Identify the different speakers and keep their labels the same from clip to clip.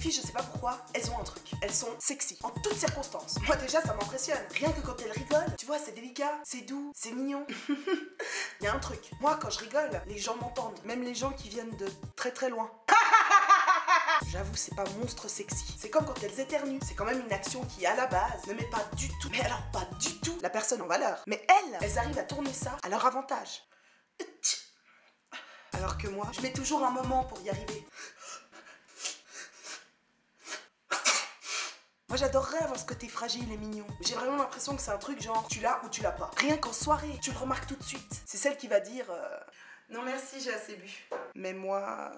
Speaker 1: filles, je sais pas pourquoi, elles ont un truc. Elles sont sexy, en toutes circonstances. Moi déjà, ça m'impressionne. Rien que quand elles rigolent, tu vois, c'est délicat, c'est doux, c'est mignon. Il y a un truc. Moi, quand je rigole, les gens m'entendent. Même les gens qui viennent de très très loin. J'avoue, c'est pas monstre sexy. C'est comme quand elles éternuent. C'est quand même une action qui, à la base, ne met pas du tout, mais alors pas du tout, la personne en valeur. Mais elles arrivent à tourner ça à leur avantage. Alors que moi, je mets toujours un moment pour y arriver. Moi j'adorerais avoir ce côté fragile et mignon. J'ai vraiment l'impression que c'est un truc genre tu l'as ou tu l'as pas. Rien qu'en soirée, tu le remarques tout de suite. C'est celle qui va dire non merci, j'ai assez bu. Mais moi...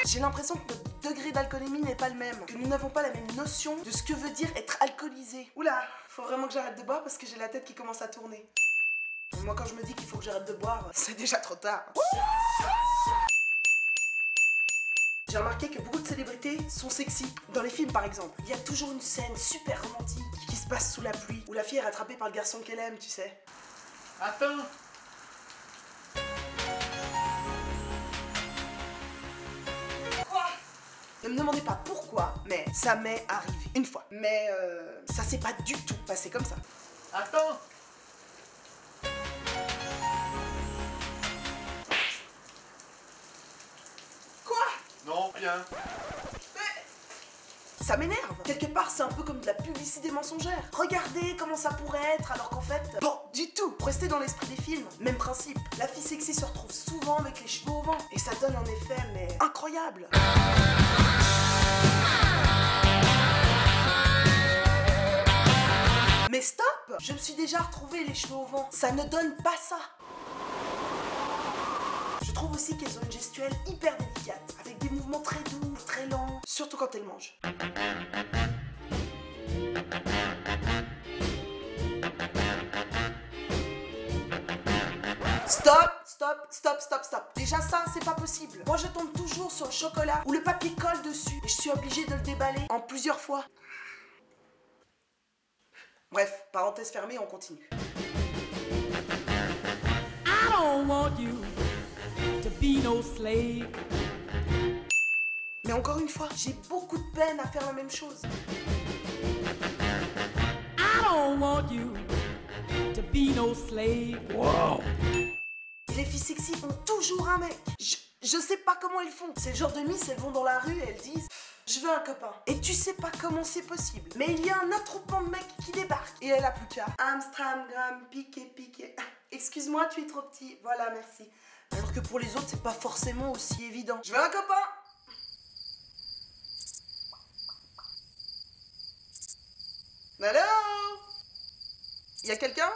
Speaker 1: J'ai l'impression que notre degré d'alcoolémie n'est pas le même. Que nous n'avons pas la même notion de ce que veut dire être alcoolisé. Oula, faut vraiment que j'arrête de boire parce que j'ai la tête qui commence à tourner. Et moi quand je me dis qu'il faut que j'arrête de boire, c'est déjà trop tard. J'ai remarqué que beaucoup de célébrités sont sexy. Dans les films par exemple, il y a toujours une scène super romantique qui se passe sous la pluie, où la fille est rattrapée par le garçon qu'elle aime, tu sais.
Speaker 2: Attends.
Speaker 1: Quoi? Ne me demandez pas pourquoi, mais ça m'est arrivé une fois. Mais ça s'est pas du tout passé comme ça.
Speaker 2: Attends.
Speaker 1: Quoi?
Speaker 2: Non, rien.
Speaker 1: Ça m'énerve. Quelque part, c'est un peu comme de la publicité mensongère. Regardez comment ça pourrait être, alors qu'en fait... Bon, du tout. Pour rester dans l'esprit des films, même principe. La fille sexy se retrouve souvent avec les cheveux au vent. Et ça donne un effet, mais incroyable. Mais stop! Je me suis déjà retrouvée les cheveux au vent. Ça ne donne pas ça. Je trouve aussi qu'elles ont une gestuelle hyper délicate, avec des mouvements très doux, très lents, surtout quand elles mangent. Stop, stop, stop, stop, stop. Déjà ça, c'est pas possible. Moi, je tombe toujours sur le chocolat où le papier colle dessus et je suis obligée de le déballer en plusieurs fois. Bref, parenthèse fermée, on continue.
Speaker 3: I don't want you to be no slave.
Speaker 1: Mais encore une fois, j'ai beaucoup de peine à faire la même chose.
Speaker 3: I don't want you to be no slave.
Speaker 2: Wow.
Speaker 1: Et les filles sexy ont toujours un mec. Je sais pas comment elles font. C'est le genre de miss, elles vont dans la rue et elles disent je veux un copain. Et tu sais pas comment c'est possible. Mais il y a un attroupement de mecs qui débarque. Et elle a plus qu'à Amstramgram, piqué. Excuse-moi, tu es trop petit. Voilà, merci. Alors que pour les autres, c'est pas forcément aussi évident. Je veux un copain. Allô? Y a quelqu'un?